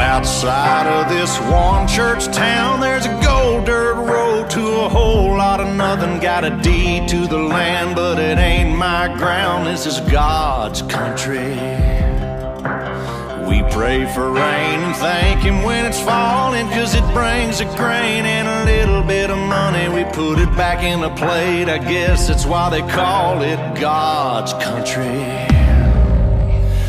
Outside of this one church town, there's a gold dirt road to a whole lot of nothing. Got a deed to the land, but it ain't my ground. This is God's country. We pray for rain and thank Him when it's falling, 'cause it brings a grain and a little bit of money. We put it back in a plate, I guess that's why they call it God's country.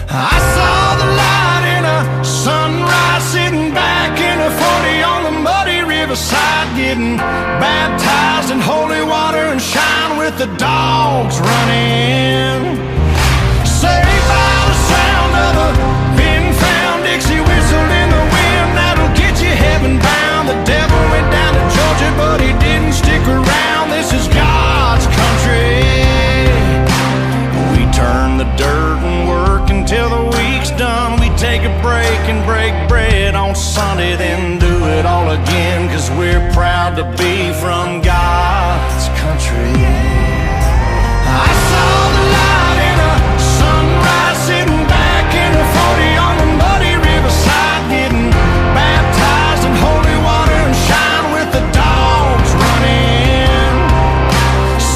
I saw the light in a sunrise, sitting back in a 40 on the muddy riverside, getting baptized in holy water and shine with the dogs running. Saved by the sound of a pin-found Dixie whistle in the wind, that'll get you heaven bound. The devil went down to Georgia, but he didn't stick around. This is God's country. We turn the dirt and work until the week's done. We take a break and break bread on Sunday, then do it all again, 'cause we're proud to be from God's country. I saw the light in a sunrise, sitting back in a 40 on the muddy riverside, getting baptized in holy water and shine with the dogs running.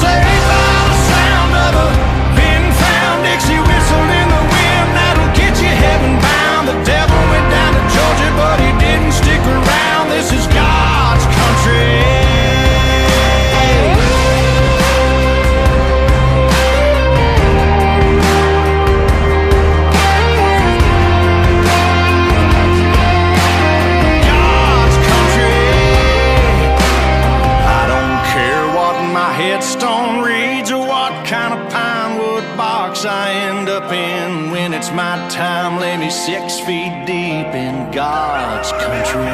Saved by the sound of a pin-found Dixie whistle in the wind, that'll get you heaven bound. The devil went down to Georgia, but he didn't stick around. This is God's country. God's country. I don't care what my headstone reads or what kind of pine wood box I end up in. When it's my time, lay me 6 feet deep in God's country.